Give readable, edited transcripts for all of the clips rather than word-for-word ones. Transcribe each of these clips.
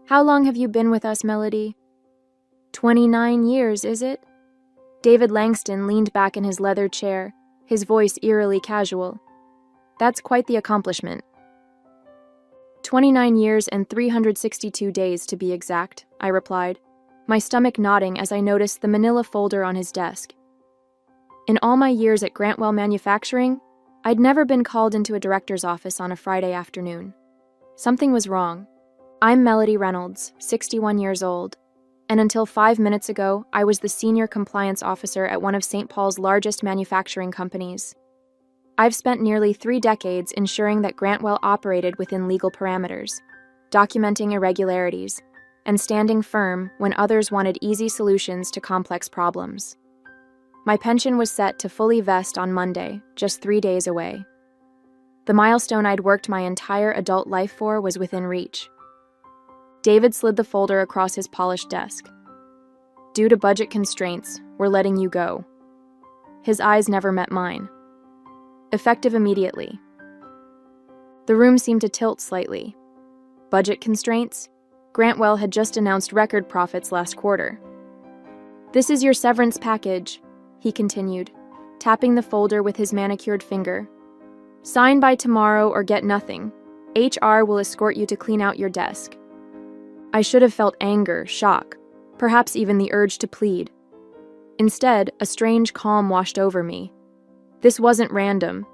How long have you been with us, Melody? 29 years, is it? David Langston leaned back in his leather chair, his voice eerily casual. That's quite the accomplishment. 29 years and 362 days, to be exact, I replied, my stomach nodding as I noticed the manila folder on his desk. In all my years at Grantwell Manufacturing, I'd never been called into a director's office on a Friday afternoon. Something was wrong. I'm Melody Reynolds, 61 years old, and until 5 minutes ago, I was the senior compliance officer at one of St. Paul's largest manufacturing companies. I've spent nearly 3 decades ensuring that Grantwell operated within legal parameters, documenting irregularities, and standing firm when others wanted easy solutions to complex problems. My pension was set to fully vest on Monday, just 3 days away. The milestone I'd worked my entire adult life for was within reach. David slid the folder across his polished desk. Due to budget constraints, we're letting you go. His eyes never met mine. Effective immediately. The room seemed to tilt slightly. Budget constraints? Grantwell had just announced record profits last quarter. This is your severance package, he continued, tapping the folder with his manicured finger. Sign by tomorrow or get nothing. HR will escort you to clean out your desk. I should have felt anger, shock, perhaps even the urge to plead. Instead, a strange calm washed over me. This wasn't random.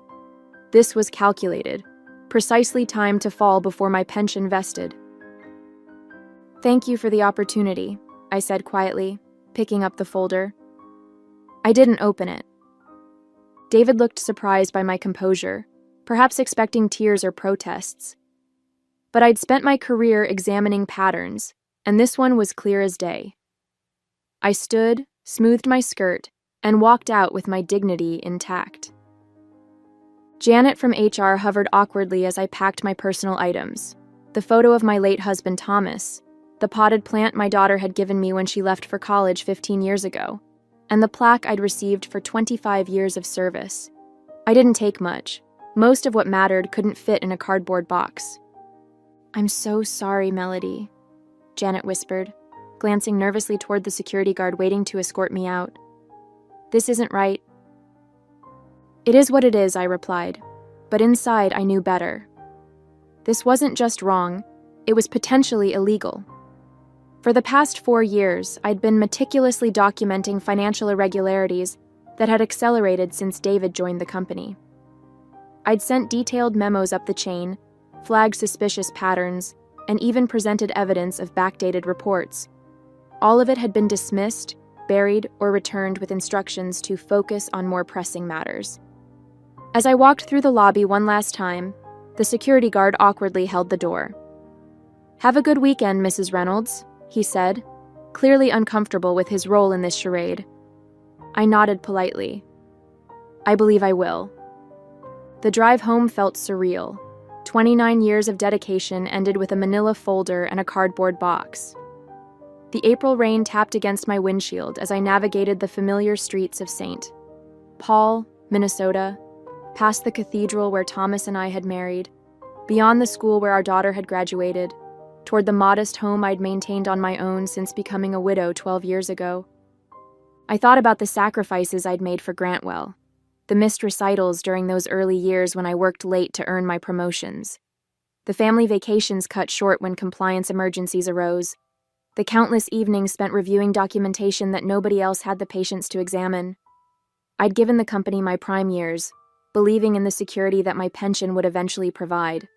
This was calculated, precisely timed to fall before my pension vested. Thank you for the opportunity, I said quietly, picking up the folder. I didn't open it. David looked surprised by my composure, perhaps expecting tears or protests. But I'd spent my career examining patterns, and this one was clear as day. I stood, smoothed my skirt, and walked out with my dignity intact. Janet from HR hovered awkwardly as I packed my personal items, the photo of my late husband Thomas, the potted plant my daughter had given me when she left for college 15 years ago, and the plaque I'd received for 25 years of service. I didn't take much. Most of what mattered couldn't fit in a cardboard box. I'm so sorry, Melody, Janet whispered, glancing nervously toward the security guard waiting to escort me out. This isn't right. It is what it is, I replied, but inside I knew better. This wasn't just wrong, it was potentially illegal. For the past 4 years, I'd been meticulously documenting financial irregularities that had accelerated since David joined the company. I'd sent detailed memos up the chain, flagged suspicious patterns, and even presented evidence of backdated reports. All of it had been dismissed, buried, or returned with instructions to focus on more pressing matters. As I walked through the lobby one last time, the security guard awkwardly held the door. Have a good weekend, Mrs. Reynolds, he said, clearly uncomfortable with his role in this charade. I nodded politely. I believe I will. The drive home felt surreal. 29 years of dedication ended with a manila folder and a cardboard box. The April rain tapped against my windshield as I navigated the familiar streets of St. Paul, Minnesota, past the cathedral where Thomas and I had married, beyond the school where our daughter had graduated, toward the modest home I'd maintained on my own since becoming a widow 12 years ago. I thought about the sacrifices I'd made for Grantwell, the missed recitals during those early years when I worked late to earn my promotions, the family vacations cut short when compliance emergencies arose, the countless evenings spent reviewing documentation that nobody else had the patience to examine. I'd given the company my prime years, believing in the security that my pension would eventually provide.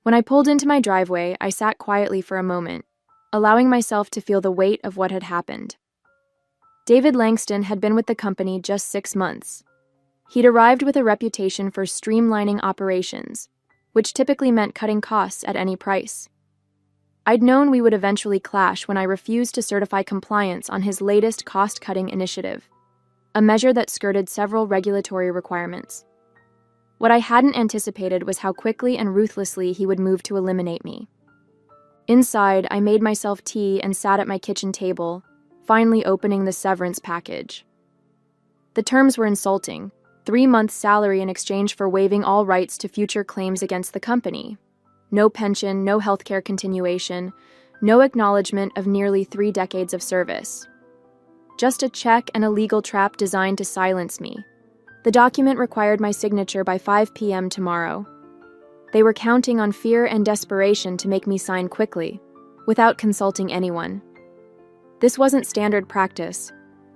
When I pulled into my driveway, I sat quietly for a moment, allowing myself to feel the weight of what had happened. David Langston had been with the company just 6 months. He'd arrived with a reputation for streamlining operations, which typically meant cutting costs at any price. I'd known we would eventually clash when I refused to certify compliance on his latest cost-cutting initiative, a measure that skirted several regulatory requirements. What I hadn't anticipated was how quickly and ruthlessly he would move to eliminate me. Inside, I made myself tea and sat at my kitchen table, finally opening the severance package. The terms were insulting: 3 months' salary in exchange for waiving all rights to future claims against the company. No pension, no healthcare continuation, no acknowledgement of nearly 3 decades of service. Just a check and a legal trap designed to silence me. The document required my signature by 5 p.m. tomorrow. They were counting on fear and desperation to make me sign quickly, without consulting anyone. This wasn't standard practice.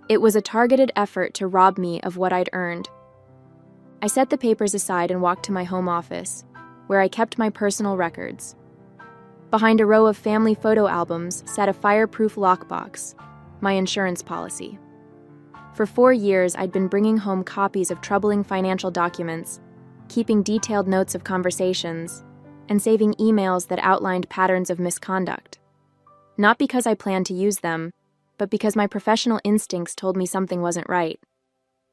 It was a targeted effort to rob me of what I'd earned. I set the papers aside and walked to my home office, where I kept my personal records. Behind a row of family photo albums sat a fireproof lockbox, my insurance policy. For 4 years, I'd been bringing home copies of troubling financial documents, keeping detailed notes of conversations, and saving emails that outlined patterns of misconduct. Not because I planned to use them, but because my professional instincts told me something wasn't right.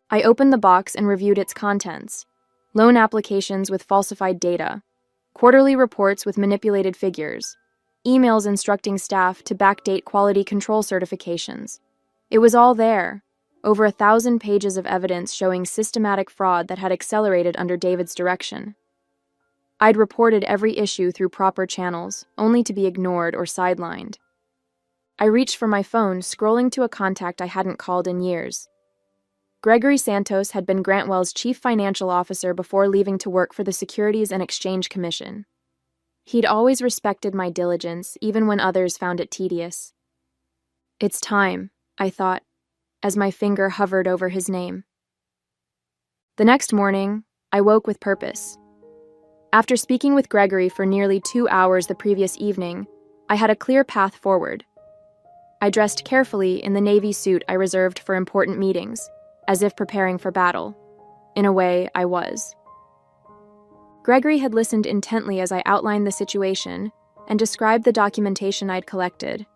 I opened the box and reviewed its contents: loan applications with falsified data, quarterly reports with manipulated figures, emails instructing staff to backdate quality control certifications. It was all there, over 1,000 pages of evidence showing systematic fraud that had accelerated under David's direction. I'd reported every issue through proper channels, only to be ignored or sidelined. I reached for my phone, scrolling to a contact I hadn't called in years. Gregory Santos had been Grantwell's chief financial officer before leaving to work for the Securities and Exchange Commission. He'd always respected my diligence, even when others found it tedious. It's time, I thought, as my finger hovered over his name. The next morning, I woke with purpose. After speaking with Gregory for nearly 2 hours the previous evening, I had a clear path forward. I dressed carefully in the navy suit I reserved for important meetings, as if preparing for battle. In a way, I was. Gregory had listened intently as I outlined the situation and described the documentation I'd collected.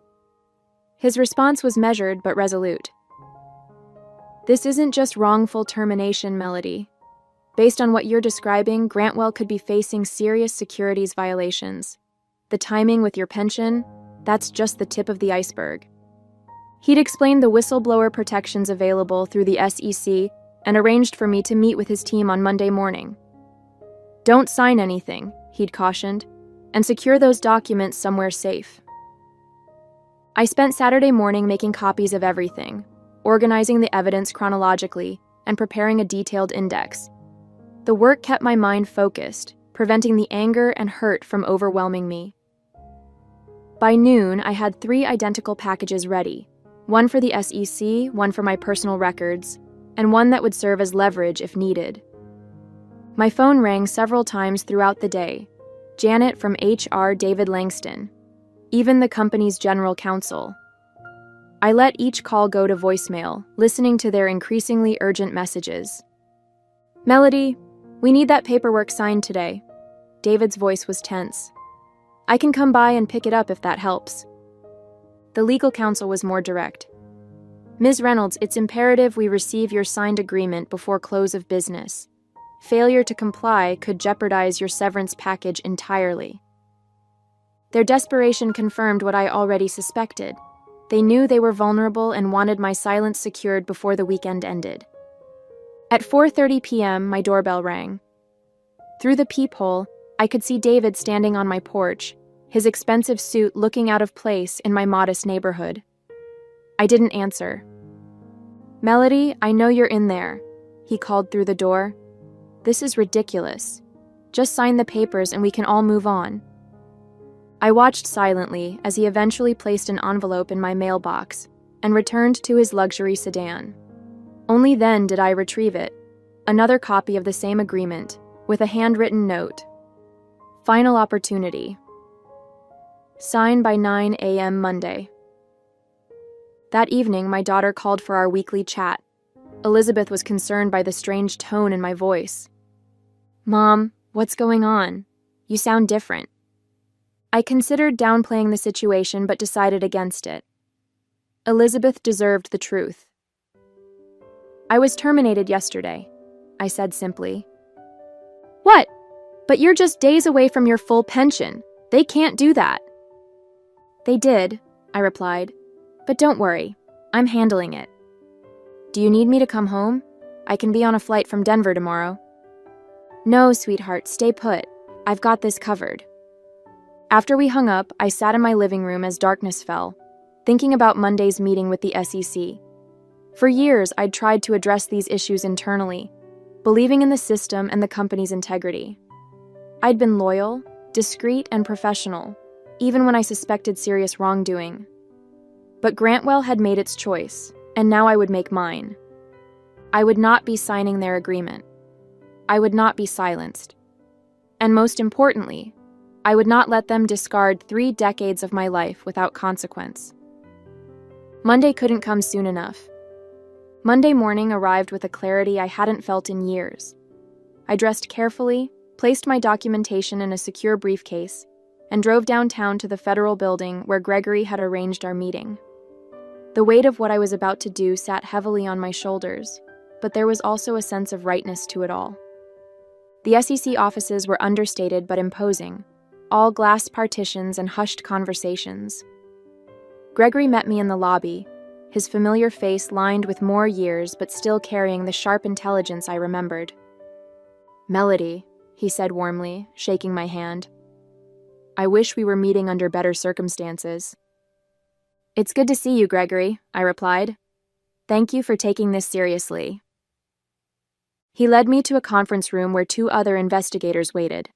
His response was measured but resolute. This isn't just wrongful termination, Melody. Based on what you're describing, Grantwell could be facing serious securities violations. The timing with your pension, that's just the tip of the iceberg. He'd explained the whistleblower protections available through the SEC and arranged for me to meet with his team on Monday morning. Don't sign anything, he'd cautioned, and secure those documents somewhere safe. I spent Saturday morning making copies of everything, organizing the evidence chronologically, and preparing a detailed index. The work kept my mind focused, preventing the anger and hurt from overwhelming me. By noon, I had 3 identical packages ready, one for the SEC, one for my personal records, and one that would serve as leverage if needed. My phone rang several times throughout the day. Janet from HR, David Langston, even the company's general counsel. I let each call go to voicemail, listening to their increasingly urgent messages. Melody, we need that paperwork signed today. David's voice was tense. I can come by and pick it up if that helps. The legal counsel was more direct. Ms. Reynolds, it's imperative we receive your signed agreement before close of business. Failure to comply could jeopardize your severance package entirely. Their desperation confirmed what I already suspected. They knew they were vulnerable and wanted my silence secured before the weekend ended. At 4:30 p.m., my doorbell rang. Through the peephole, I could see David standing on my porch, his expensive suit looking out of place in my modest neighborhood. I didn't answer. Melody, I know you're in there, he called through the door. This is ridiculous. Just sign the papers and we can all move on. I watched silently as he eventually placed an envelope in my mailbox and returned to his luxury sedan. Only then did I retrieve it, another copy of the same agreement, with a handwritten note. Final opportunity. Sign by 9 a.m. Monday. That evening, my daughter called for our weekly chat. Elizabeth was concerned by the strange tone in my voice. Mom, what's going on? You sound different. I considered downplaying the situation but decided against it. Elizabeth deserved the truth. I was terminated yesterday, I said simply. What? But you're just days away from your full pension. They can't do that. They did, I replied. But don't worry, I'm handling it. Do you need me to come home? I can be on a flight from Denver tomorrow. No, sweetheart, stay put. I've got this covered. After we hung up, I sat in my living room as darkness fell, thinking about Monday's meeting with the SEC. For years, I'd tried to address these issues internally, believing in the system and the company's integrity. I'd been loyal, discreet, and professional, even when I suspected serious wrongdoing. But Grantwell had made its choice, and now I would make mine. I would not be signing their agreement. I would not be silenced. And most importantly, I would not let them discard 3 decades of my life without consequence. Monday couldn't come soon enough. Monday morning arrived with a clarity I hadn't felt in years. I dressed carefully, placed my documentation in a secure briefcase, and drove downtown to the federal building where Gregory had arranged our meeting. The weight of what I was about to do sat heavily on my shoulders, but there was also a sense of rightness to it all. The SEC offices were understated but imposing, all glass partitions and hushed conversations. Gregory met me in the lobby, his familiar face lined with more years but still carrying the sharp intelligence I remembered. "Melody," he said warmly, shaking my hand. "I wish we were meeting under better circumstances." "It's good to see you, Gregory," I replied. "Thank you for taking this seriously." He led me to a conference room where 2 other investigators waited: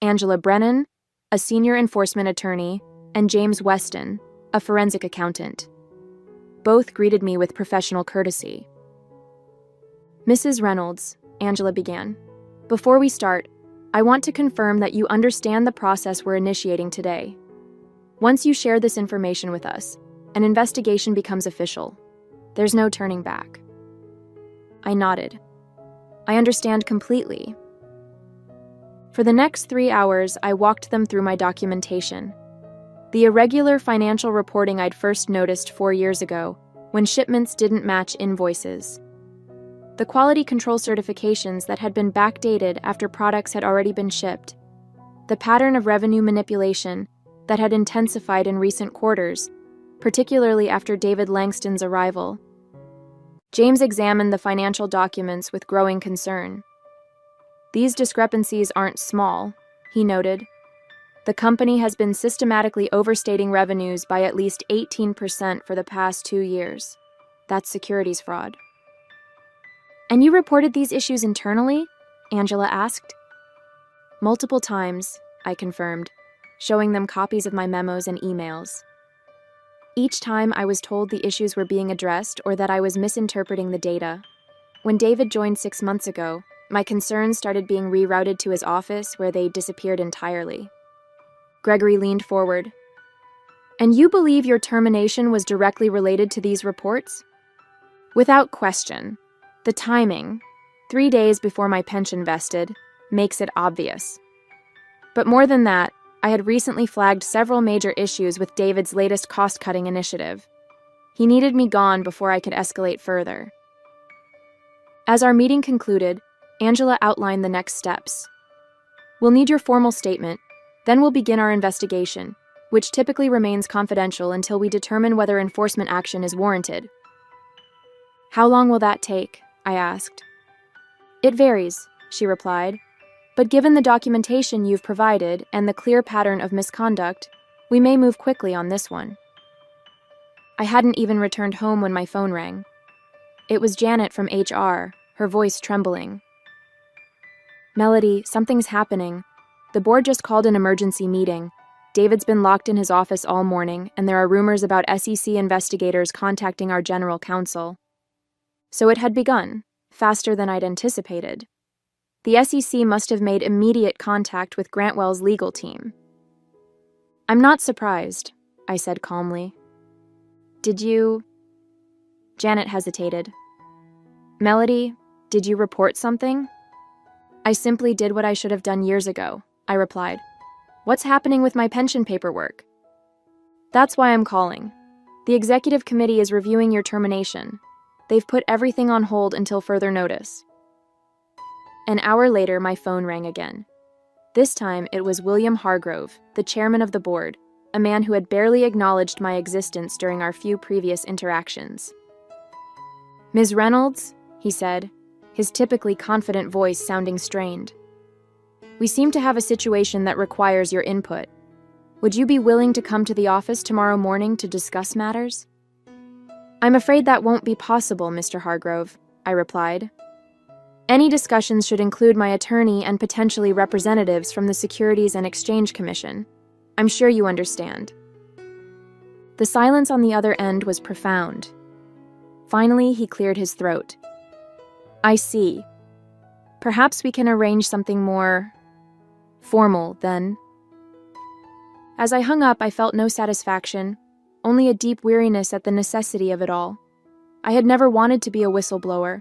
Angela Brennan, a senior enforcement attorney, and James Weston, a forensic accountant. Both greeted me with professional courtesy. "Mrs. Reynolds," Angela began, "before we start, I want to confirm that you understand the process we're initiating today. Once you share this information with us, an investigation becomes official. There's no turning back." I nodded. "I understand completely." For the next 3 hours, I walked them through my documentation. The irregular financial reporting I'd first noticed 4 years ago, when shipments didn't match invoices. The quality control certifications that had been backdated after products had already been shipped. The pattern of revenue manipulation that had intensified in recent quarters, particularly after David Langston's arrival. James examined the financial documents with growing concern. "These discrepancies aren't small," he noted. "The company has been systematically overstating revenues by at least 18% for the past 2 years. That's securities fraud." "And you reported these issues internally?" Angela asked. "Multiple times," I confirmed, showing them copies of my memos and emails. Each time I was told the issues were being addressed or that I was misinterpreting the data. When David joined 6 months ago, my concerns started being rerouted to his office where they disappeared entirely. Gregory leaned forward. "And you believe your termination was directly related to these reports?" "Without question. The timing, 3 days before my pension vested, makes it obvious. But more than that, I had recently flagged several major issues with David's latest cost-cutting initiative. He needed me gone before I could escalate further." As our meeting concluded, Angela outlined the next steps. "We'll need your formal statement, then we'll begin our investigation, which typically remains confidential until we determine whether enforcement action is warranted." "How long will that take?" I asked. "It varies," she replied. "But given the documentation you've provided and the clear pattern of misconduct, we may move quickly on this one." I hadn't even returned home when my phone rang. It was Janet from HR, her voice trembling. "Melody, something's happening. The board just called an emergency meeting. David's been locked in his office all morning, and there are rumors about SEC investigators contacting our general counsel." So it had begun, faster than I'd anticipated. The SEC must have made immediate contact with Grantwell's legal team. "I'm not surprised," I said calmly. "Did you—" Janet hesitated. "Melody, did you report something?" "I simply did what I should have done years ago," I replied. "What's happening with my pension paperwork?" "That's why I'm calling. The executive committee is reviewing your termination. They've put everything on hold until further notice." An hour later, my phone rang again. This time, it was William Hargrove, the chairman of the board, a man who had barely acknowledged my existence during our few previous interactions. "Ms. Reynolds," he said, his typically confident voice sounding strained. "We seem to have a situation that requires your input. Would you be willing to come to the office tomorrow morning to discuss matters? I'm afraid that won't be possible, Mr. Hargrove, I replied. Any discussions should include my attorney and potentially representatives from the Securities and Exchange Commission. I'm sure you understand. The silence on the other end was profound. Finally, he cleared his throat. I see. Perhaps we can arrange something more formal, then. As I hung up, I felt no satisfaction, only a deep weariness at the necessity of it all. I had never wanted to be a whistleblower.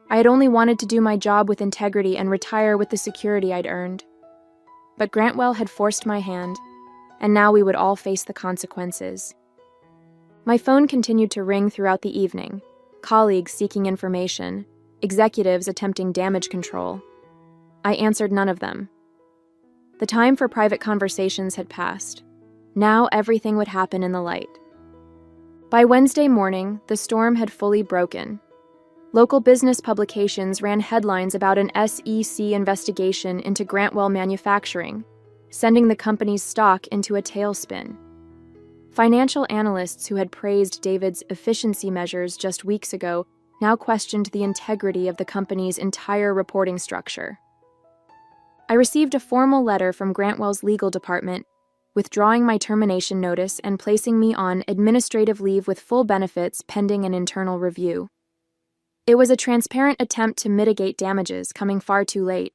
I had only wanted to do my job with integrity and retire with the security I'd earned. But Grantwell had forced my hand, and now we would all face the consequences. My phone continued to ring throughout the evening, colleagues seeking information, executives attempting damage control. I answered none of them. The time for private conversations had passed. Now everything would happen in the light. By Wednesday morning, the storm had fully broken. Local business publications ran headlines about an SEC investigation into Grantwell Manufacturing, sending the company's stock into a tailspin. Financial analysts who had praised David's efficiency measures just weeks ago now questioned the integrity of the company's entire reporting structure. I received a formal letter from Grantwell's legal department withdrawing my termination notice and placing me on administrative leave with full benefits pending an internal review. It was a transparent attempt to mitigate damages coming far too late.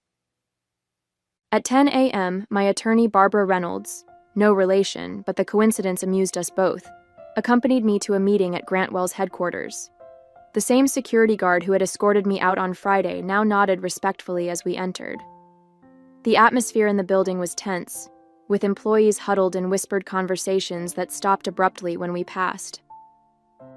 At 10 a.m., my attorney Barbara Reynolds, no relation, but the coincidence amused us both, accompanied me to a meeting at Grantwell's headquarters. The same security guard who had escorted me out on Friday now nodded respectfully as we entered. The atmosphere in the building was tense, with employees huddled in whispered conversations that stopped abruptly when we passed.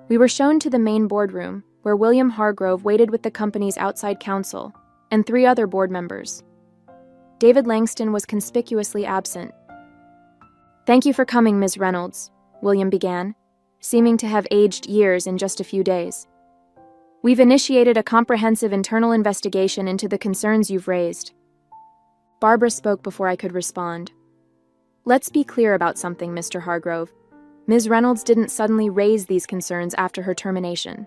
We were shown to the main boardroom, where William Hargrove waited with the company's outside counsel and 3 other board members. David Langston was conspicuously absent. Thank you for coming, Ms. Reynolds, William began, seeming to have aged years in just a few days. We've initiated a comprehensive internal investigation into the concerns you've raised. Barbara spoke before I could respond. Let's be clear about something, Mr. Hargrove. Ms. Reynolds didn't suddenly raise these concerns after her termination.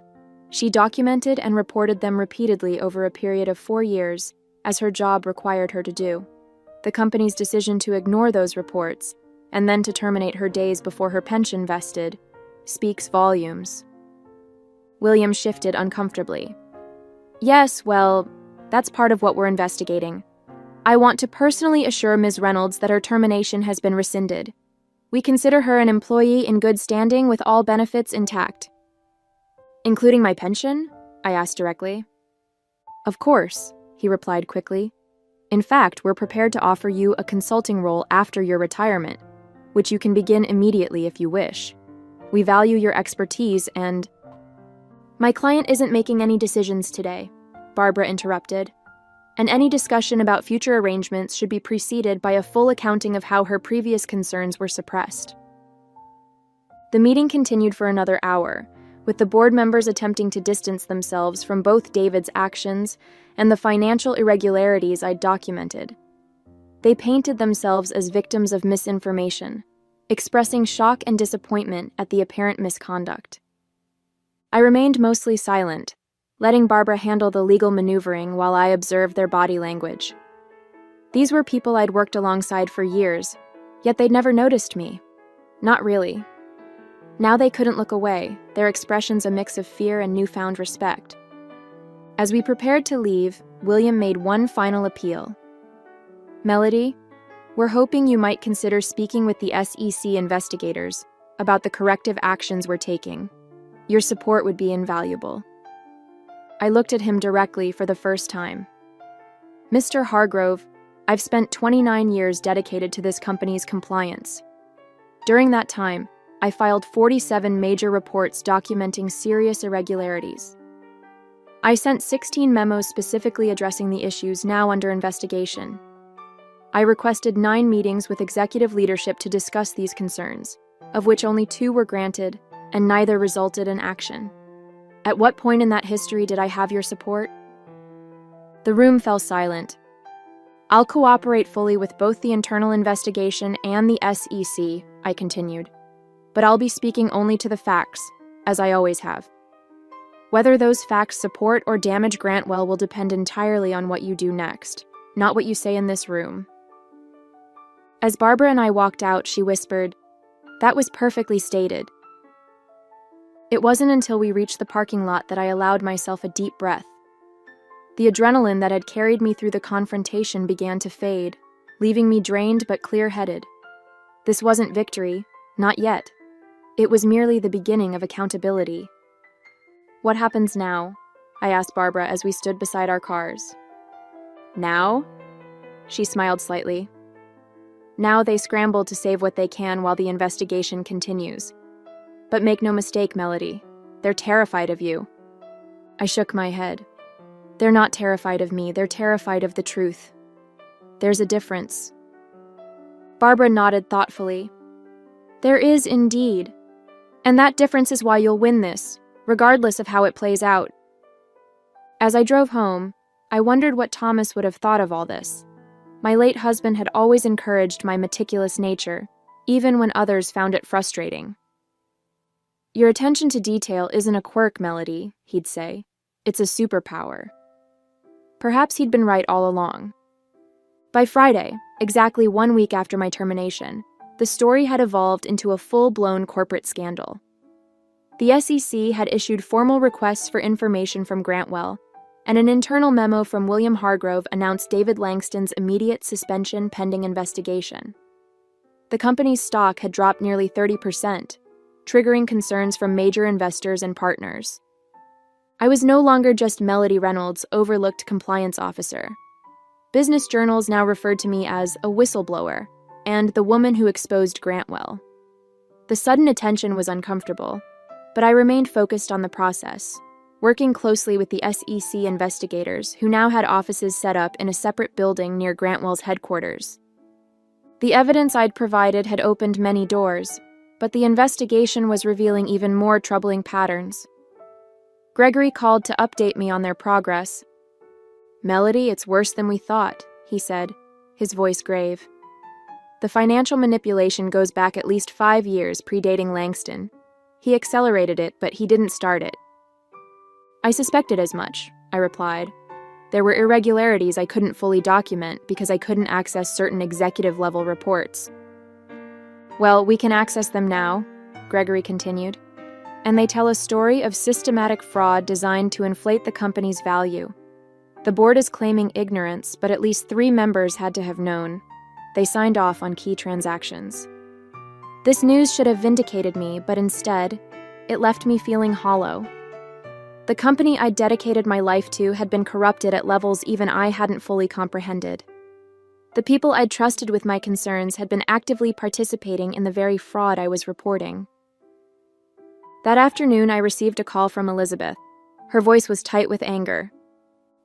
She documented and reported them repeatedly over a period of 4 years, as her job required her to do. The company's decision to ignore those reports, and then to terminate her days before her pension vested, speaks volumes. William shifted uncomfortably. Yes, well, that's part of what we're investigating. I want to personally assure Ms. Reynolds that her termination has been rescinded. We consider her an employee in good standing with all benefits intact. Including my pension? I asked directly. Of course, he replied quickly. In fact, we're prepared to offer you a consulting role after your retirement, which you can begin immediately if you wish. We value your expertise and... My client isn't making any decisions today, Barbara interrupted. And any discussion about future arrangements should be preceded by a full accounting of how her previous concerns were suppressed. The meeting continued for another hour, with the board members attempting to distance themselves from both David's actions and the financial irregularities I'd documented. They painted themselves as victims of misinformation, expressing shock and disappointment at the apparent misconduct. I remained mostly silent, letting Barbara handle the legal maneuvering while I observed their body language. These were people I'd worked alongside for years, yet they'd never noticed me. Not really. Now they couldn't look away, their expressions a mix of fear and newfound respect. As we prepared to leave, William made one final appeal. Melody, we're hoping you might consider speaking with the SEC investigators about the corrective actions we're taking. Your support would be invaluable. I looked at him directly for the first time. Mr. Hargrove, I've spent 29 years dedicated to this company's compliance. During that time, I filed 47 major reports documenting serious irregularities. I sent 16 memos specifically addressing the issues now under investigation. I requested 9 meetings with executive leadership to discuss these concerns, of which only 2 were granted, and neither resulted in action. At what point in that history did I have your support? The room fell silent. I'll cooperate fully with both the internal investigation and the SEC, I continued. But I'll be speaking only to the facts, as I always have. Whether those facts support or damage Grantwell will depend entirely on what you do next, not what you say in this room. As Barbara and I walked out, she whispered, "That was perfectly stated." It wasn't until we reached the parking lot that I allowed myself a deep breath. The adrenaline that had carried me through the confrontation began to fade, leaving me drained but clear-headed. This wasn't victory, not yet. It was merely the beginning of accountability. "What happens now?" I asked Barbara as we stood beside our cars. "Now?" She smiled slightly. "Now they scramble to save what they can while the investigation continues. But make no mistake, Melody, they're terrified of you." I shook my head. "They're not terrified of me, they're terrified of the truth. There's a difference." Barbara nodded thoughtfully. "There is indeed. And that difference is why you'll win this, regardless of how it plays out." As I drove home, I wondered what Thomas would have thought of all this. My late husband had always encouraged my meticulous nature, even when others found it frustrating. "Your attention to detail isn't a quirk, Melody," he'd say. "It's a superpower." Perhaps he'd been right all along. By Friday, exactly 1 week after my termination, the story had evolved into a full-blown corporate scandal. The SEC had issued formal requests for information from Grantwell, and an internal memo from William Hargrove announced David Langston's immediate suspension pending investigation. The company's stock had dropped nearly 30%, triggering concerns from major investors and partners. I was no longer just Melody Reynolds' overlooked compliance officer. Business journals now referred to me as a whistleblower and the woman who exposed Grantwell. The sudden attention was uncomfortable, but I remained focused on the process, working closely with the SEC investigators who now had offices set up in a separate building near Grantwell's headquarters. The evidence I'd provided had opened many doors, but the investigation was revealing even more troubling patterns. Gregory called to update me on their progress. "Melody, it's worse than we thought," he said, his voice grave. "The financial manipulation goes back at least 5 years, predating Langston. He accelerated it, but he didn't start it." "I suspected as much," I replied. "There were irregularities I couldn't fully document because I couldn't access certain executive-level reports." "Well, we can access them now," Gregory continued. "And they tell a story of systematic fraud designed to inflate the company's value. The board is claiming ignorance, but at least 3 members had to have known. They signed off on key transactions. This news should have vindicated me, but instead, it left me feeling hollow. The company I'd dedicated my life to had been corrupted at levels even I hadn't fully comprehended. The people I'd trusted with my concerns had been actively participating in the very fraud I was reporting. That afternoon, I received a call from Elizabeth. Her voice was tight with anger.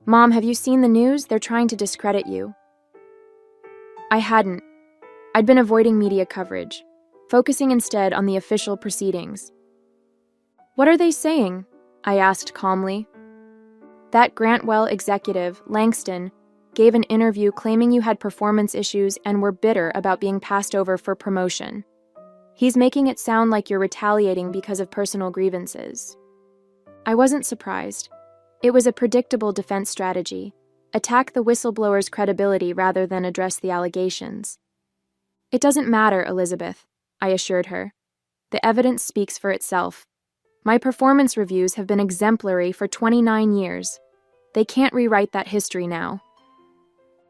"Mom, have you seen the news? They're trying to discredit you." I hadn't. I'd been avoiding media coverage, focusing instead on the official proceedings. "What are they saying?" I asked calmly. "That Grantwell executive, Langston, gave an interview claiming you had performance issues and were bitter about being passed over for promotion. He's making it sound like you're retaliating because of personal grievances." I wasn't surprised. It was a predictable defense strategy: attack the whistleblower's credibility rather than address the allegations. "It doesn't matter, Elizabeth," I assured her. "The evidence speaks for itself. My performance reviews have been exemplary for 29 years. They can't rewrite that history now."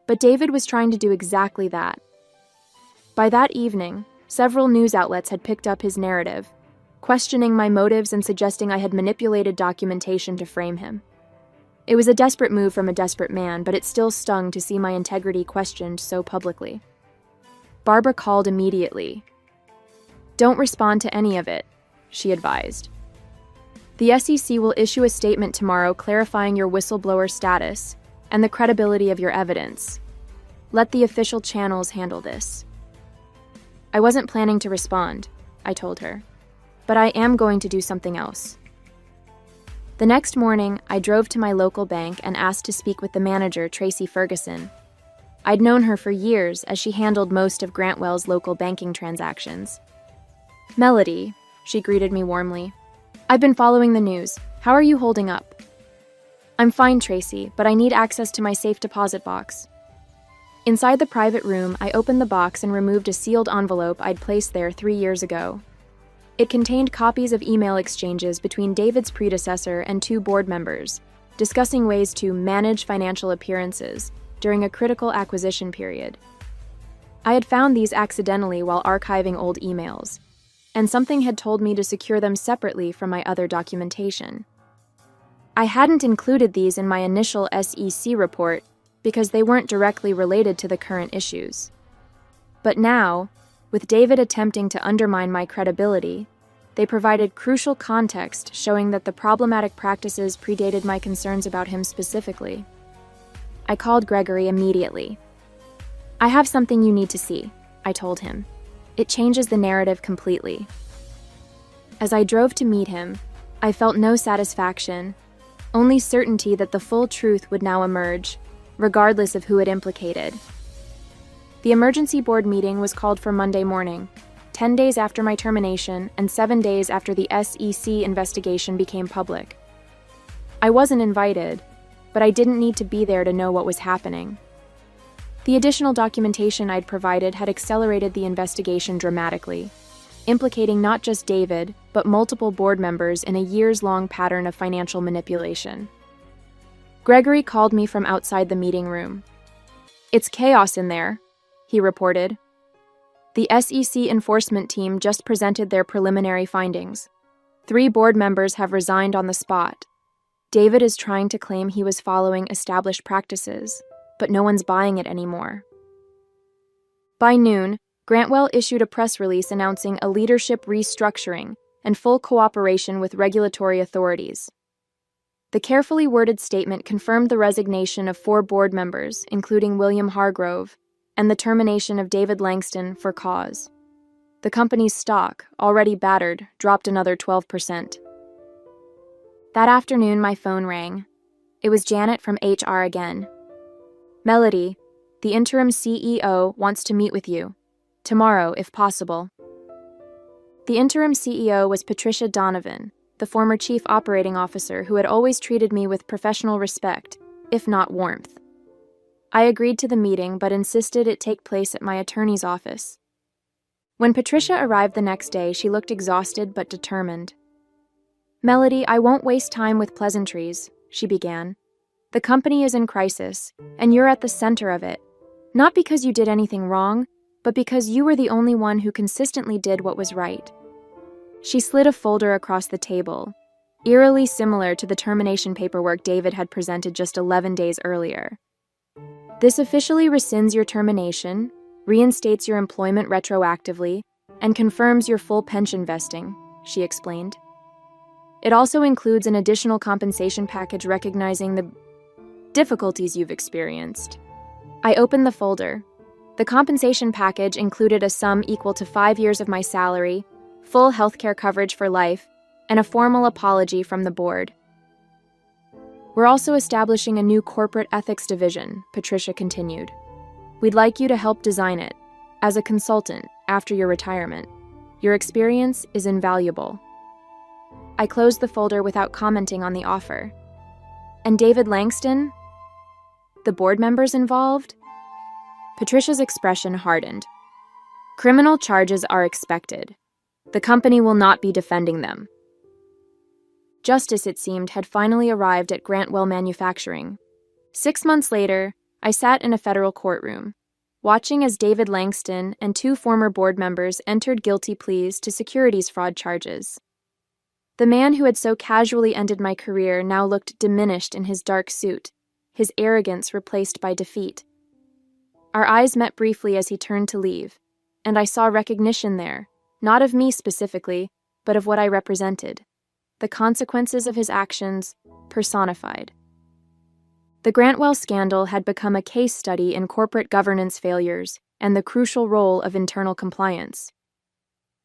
But David was trying to do exactly that. By that evening, several news outlets had picked up his narrative, questioning my motives and suggesting I had manipulated documentation to frame him. It was a desperate move from a desperate man, but it still stung to see my integrity questioned so publicly. Barbara called immediately. "Don't respond to any of it," she advised. "The SEC will issue a statement tomorrow clarifying your whistleblower status and the credibility of your evidence. Let the official channels handle this." I wasn't planning to respond, I told her, but I am going to do something else. The next morning, I drove to my local bank and asked to speak with the manager, Tracy Ferguson. I'd known her for years as she handled most of Grantwell's local banking transactions. "Melody," she greeted me warmly. "I've been following the news. How are you holding up?" "I'm fine, Tracy, but I need access to my safe deposit box." Inside the private room, I opened the box and removed a sealed envelope I'd placed there 3 years ago. It contained copies of email exchanges between David's predecessor and 2 board members, discussing ways to manage financial appearances during a critical acquisition period. I had found these accidentally while archiving old emails, and something had told me to secure them separately from my other documentation. I hadn't included these in my initial SEC report because they weren't directly related to the current issues. But now, with David attempting to undermine my credibility, they provided crucial context showing that the problematic practices predated my concerns about him specifically. I called Gregory immediately. "I have something you need to see," I told him. "It changes the narrative completely." As I drove to meet him, I felt no satisfaction, only certainty that the full truth would now emerge, regardless of who it implicated. The emergency board meeting was called for Monday morning, 10 days after my termination and 7 days after the SEC investigation became public. I wasn't invited, but I didn't need to be there to know what was happening. The additional documentation I'd provided had accelerated the investigation dramatically, implicating not just David, but multiple board members in a years-long pattern of financial manipulation. Gregory called me from outside the meeting room. "It's chaos in there," he reported. "The SEC enforcement team just presented their preliminary findings. 3 board members have resigned on the spot. David is trying to claim he was following established practices, but no one's buying it anymore." By noon, Grantwell issued a press release announcing a leadership restructuring and full cooperation with regulatory authorities. The carefully worded statement confirmed the resignation of 4 board members, including William Hargrove, and the termination of David Langston for cause. The company's stock, already battered, dropped another 12%. That afternoon, my phone rang. It was Janet from HR again. "Melody, the interim CEO wants to meet with you. Tomorrow, if possible." The interim CEO was Patricia Donovan, the former chief operating officer who had always treated me with professional respect, if not warmth. I agreed to the meeting but insisted it take place at my attorney's office. When Patricia arrived the next day, she looked exhausted but determined. "Melody, I won't waste time with pleasantries," she began. "The company is in crisis, and you're at the center of it. Not because you did anything wrong, but because you were the only one who consistently did what was right." She slid a folder across the table, eerily similar to the termination paperwork David had presented just 11 days earlier. "This officially rescinds your termination, reinstates your employment retroactively, and confirms your full pension vesting," she explained. "It also includes an additional compensation package recognizing the difficulties you've experienced." I opened the folder. The compensation package included a sum equal to 5 years of my salary, full healthcare coverage for life, and a formal apology from the board. "We're also establishing a new corporate ethics division," Patricia continued. "We'd like you to help design it, as a consultant, after your retirement. Your experience is invaluable." I closed the folder without commenting on the offer. "And David Langston? The board members involved?" Patricia's expression hardened. "Criminal charges are expected. The company will not be defending them." Justice, it seemed, had finally arrived at Grantwell Manufacturing. 6 months later, I sat in a federal courtroom, watching as David Langston and 2 former board members entered guilty pleas to securities fraud charges. The man who had so casually ended my career now looked diminished in his dark suit, his arrogance replaced by defeat. Our eyes met briefly as he turned to leave, and I saw recognition there, not of me specifically, but of what I represented. The consequences of his actions personified. The Grantwell scandal had become a case study in corporate governance failures and the crucial role of internal compliance.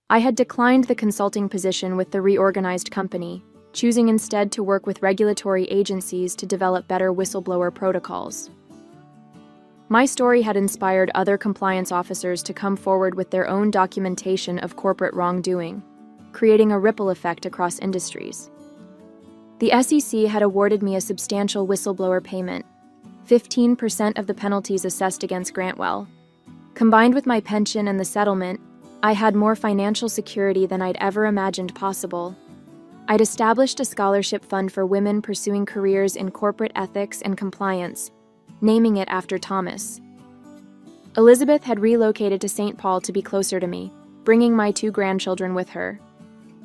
I had declined the consulting position with the reorganized company, choosing instead to work with regulatory agencies to develop better whistleblower protocols. My story had inspired other compliance officers to come forward with their own documentation of corporate wrongdoing, creating a ripple effect across industries. The SEC had awarded me a substantial whistleblower payment, 15% of the penalties assessed against Grantwell. Combined with my pension and the settlement, I had more financial security than I'd ever imagined possible. I'd established a scholarship fund for women pursuing careers in corporate ethics and compliance, naming it after Thomas. Elizabeth had relocated to St. Paul to be closer to me, bringing my 2 grandchildren with her.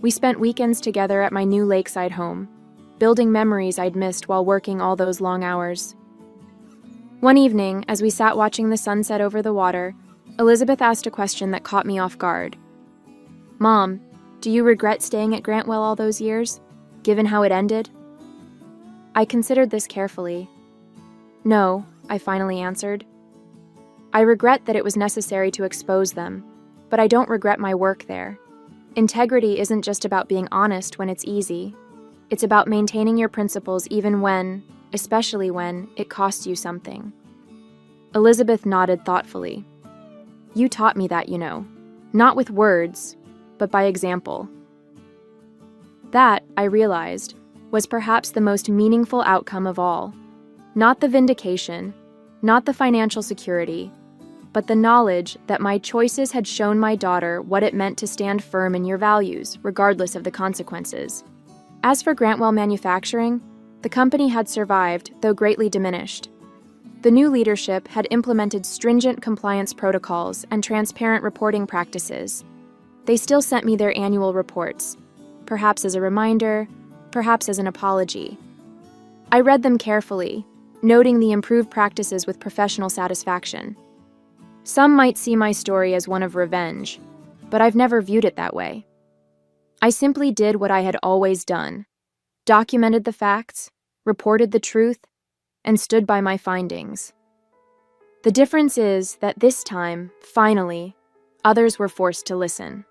We spent weekends together at my new lakeside home, building memories I'd missed while working all those long hours. One evening, as we sat watching the sunset over the water, Elizabeth asked a question that caught me off guard. "Mom, do you regret staying at Grantwell all those years, given how it ended?" I considered this carefully. "No," I finally answered. "I regret that it was necessary to expose them, but I don't regret my work there. Integrity isn't just about being honest when it's easy. It's about maintaining your principles even when, especially when, it costs you something." Elizabeth nodded thoughtfully. "You taught me that, you know. Not with words, but by example." That, I realized, was perhaps the most meaningful outcome of all. Not the vindication, not the financial security, but the knowledge that my choices had shown my daughter what it meant to stand firm in your values, regardless of the consequences. As for Grantwell Manufacturing, the company had survived, though greatly diminished. The new leadership had implemented stringent compliance protocols and transparent reporting practices. They still sent me their annual reports, perhaps as a reminder, perhaps as an apology. I read them carefully, noting the improved practices with professional satisfaction. Some might see my story as one of revenge, but I've never viewed it that way. I simply did what I had always done, documented the facts, reported the truth, and stood by my findings. The difference is that this time, finally, others were forced to listen.